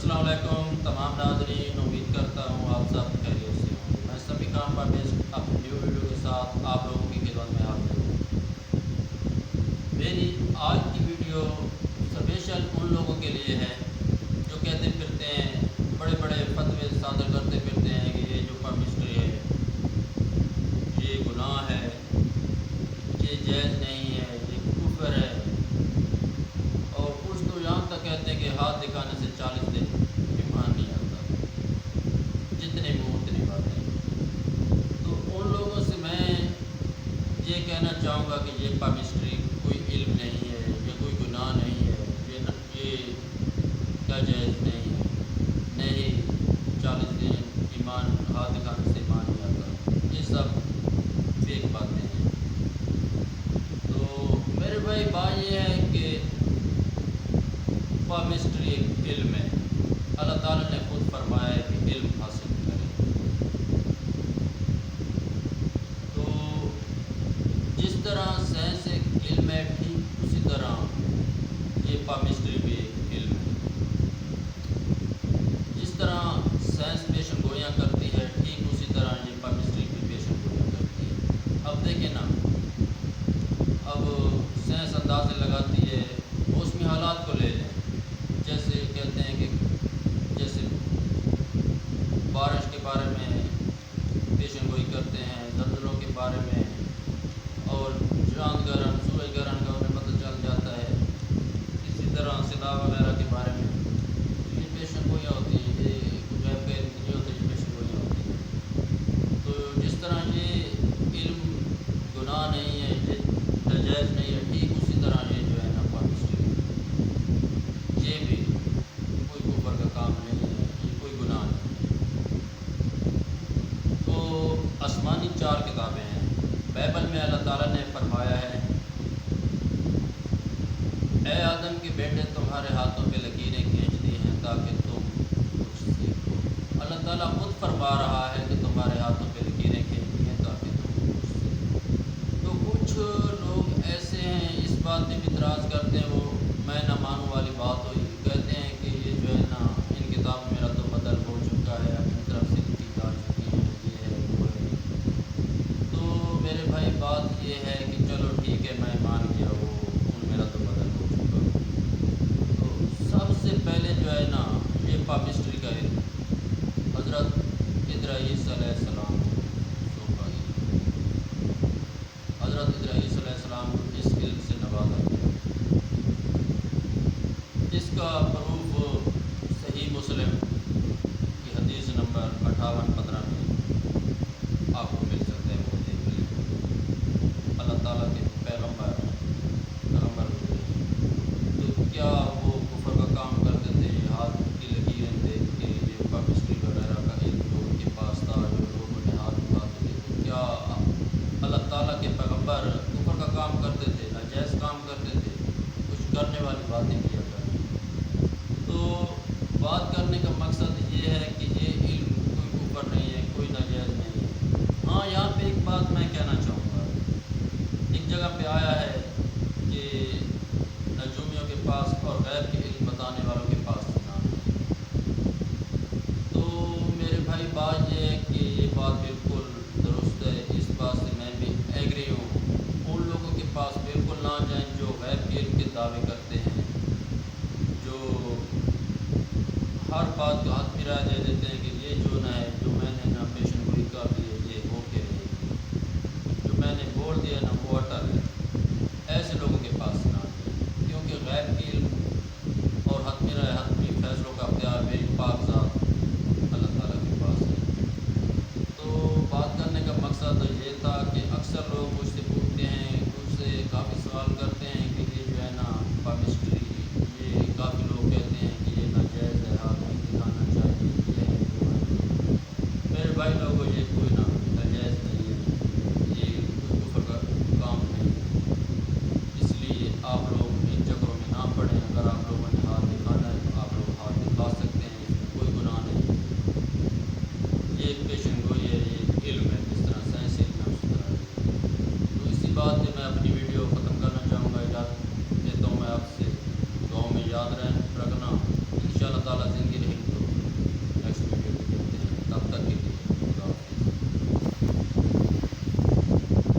السلام علیکم تمام ناظرین، امید کرتا ہوں آپ سب خیریت سے ہوں۔ میں سبھی کام پر بیسٹ اپنی نیو ویڈیو کے ساتھ آپ لوگوں کی خدمت میں حاضر ہوں۔ میری آج کی ویڈیو اسپیشل ان لوگوں کے لیے ہے جو کہتے پھرتے ہیں، بڑے بڑے فتوے صادر کرتے پھرتے ہیں کہ یہ جو پرمسٹری ہے یہ گناہ ہے، یہ جائز نہیں ہے، یہ کفر ہے، اور کچھ تو یہاں تک کہتے ہیں کہ ہاتھ دکھانے سے 40 دن ایمان نہیں آتا، جتنے منہ اتنی باتیں۔ تو ان لوگوں سے میں یہ کہنا چاہوں گا کہ یہ پرمسٹری کوئی علم نہیں ہے، یہ کوئی گناہ نہیں ہے، یہ کیا جائز نہیں ہے، نہیں 40 دن ایمان ہاتھ دکھانے سے ایمان نہیں آتا، یہ سب فیک باتیں ہیں۔ تو میرے بات یہ ہے کہ پالمسٹری ایک علم ہے، اللہ تعالیٰ نے خود فرمایا ہے کہ علم حاصل کریں۔ تو جس طرح سائنس ایک علم ہے، ٹھیک اسی طرح یہ پالمسٹری بھی ایک علم ہے۔ جس طرح سائنس پیشن گوئیاں کرتی ہے، ٹھیک اسی طرح یہ پالمسٹری بھی پیشن گوئیاں کرتی ہے۔ اب دیکھیں نا، اب سائنس اندازے لگاتی ہے، موسمی حالات کو لے لیں، جیسے کہتے ہیں کہ جیسے بارش کے بارے میں پیشن گوئی کرتے ہیں، زلزلوں کے بارے میں، اور چاند گرہن سورج گرہن کا انہیں پتہ چل جاتا ہے، اسی طرح سیلاب وغیرہ کے بارے میں یہ پیشن گوئیاں ہوتی ہیں، یہ غیب کا علم نہیں ہوتا، یہ پیشن گوئیاں ہوتی ہیں۔ تو جس طرح یہ علم گناہ نہیں ہے، یہ ناجائز نہیں ہے، ٹھیک اسی طرح یہ جو ہے نا پالمسٹری یہ بھی کوئی کفر کا کام نہیں ہے، یہ کوئی گناہ نہیں ہے۔ تو آسمانی 4 کتابیں ہیں۔ بائبل میں اللہ تعالیٰ نے فرمایا ہے، اے آدم کے بیٹے، تمہارے ہاتھوں پہ لکیریں کھینچ دی ہیں تاکہ تم کچھ سیکھو۔ اللہ تعالیٰ خود فرما رہا ہے کہ تمہارے ہاتھوں پہ لکیریں کھینچ دی ہیں تاکہ تم کچھ سیکھو۔ تو کچھ لوگ ایسے ہیں، اس بات پہ بھی اعتراض کرتے ہیں، وہ میں نہ مانوں والی بات ہوئی، کہتے ہیں کہ یہ جو ہے نا ان کتابوں میں رد و بدل ہو چکا ہے، اپنی طرف سے لکھی جا چکی ہیں، یہ ہے وہ ہے۔ تو میرے بھائی بات یہ ہے کہ چلو ٹھیک ہے، میں مان گیا وہ ان میں رد و بدل ہو چکا۔ تو سب سے پہلے جو ہے نا یہ پالمسٹری کا علم حضرت ادریس علیہ السلام کو سونپا گیا، حضرت ادریس علیہ السلام کو اس علم سے نوازا گیا۔ اس کا پروف صحیح مسلم کی حدیث نمبر 5815 میں آپ کو مل سکتا ہے، وہ دیکھ لیں۔ اللہ تعالیٰ کے پیغمبر ہوئے، تو کیا وہ کفر کا کام کرتے تھے؟ ہاتھ کی لکیریں دیکھ کے، یہ پالمسٹری وغیرہ کا علم جو ان کے پاس تھا، جو لوگ انہیں ہاتھ دکھاتے تھے، تو کیا اللہ تعالیٰ کے پیغمبر کفر کا کام کرتے تھے، ناجائز کام کرتے تھے، کچھ کرنے والی باتیں کیا کرتے؟ تو بات کرنے کا مقصد یہ ہے کہ یہ علم کوئی کفر نہیں ہے، کوئی ناجائز نہیں ہے۔ ہاں، یہاں پہ ایک بات میں کہنا چاہوں گا، ایک جگہ پہ آیا ہے کہ نجومیوں کے پاس اور غیب کے علم بتانے والوں کے پاس نام ہے۔ تو میرے بھائی بات یہ ہے کہ یہ بات بالکل درست ہے، اس بات سے میں بھی ایگری ہوں۔ ان لوگوں کے پاس بالکل نہ جائیں جو غیب کے علم کے دعوے کرتے ہیں، جو ہر بات کو حتمی رائے دے دیتے ہیں کہ یہ جو نہ ہے، جو میں نے نا پیشن گوئی کر لی ہے، یہ ہو کے رہے گی، جو میں نے بول دیا نا وہ اٹل ہے۔ ایسے لوگوں کے پاس نہ جائیں، کیونکہ غیب کے علم اور حتمی رائے، حتمی فیصلوں کا اختیار میری پاک ذات اللہ تعالیٰ کے پاس ہے۔ تو بات کرنے کا مقصد یہ تھا کہ اکثر لوگ مجھ سے پوچھتے ہیں، مجھ سے کافی سوال کرتے ہیں کہ یہ جو ہے نا پالمسٹری، یہ کافی لوگ کہتے ہیں کہ یہ ناجائز ہے، ہاتھ نہیں دکھانا چاہیے، یہ ہے وہ ہے۔ میرے بھائی لوگوں، یہ کوئی ناجائز نہیں ہے، یہ کوئی کفر کا کام نہیں ہے، اس لیے آپ لوگ ان چکروں میں نہ پڑیں۔ اگر آپ لوگوں نے ہاتھ دکھانا ہے تو آپ لوگ ہاتھ دکھا سکتے ہیں، اس میں کوئی گناہ نہیں ہے۔ یہ ایک پیشن گوئی ہے، یہ ایک علم ہے، جس طرح سائنس علم ہے اسی طرح یہ ہے۔ تو اسی بات سے میں اپنی ویڈیو ختم کرنا چاہوں گا، اجازت دیتا ہوں میں آپ سے، دعاؤں میں یاد رکھنا۔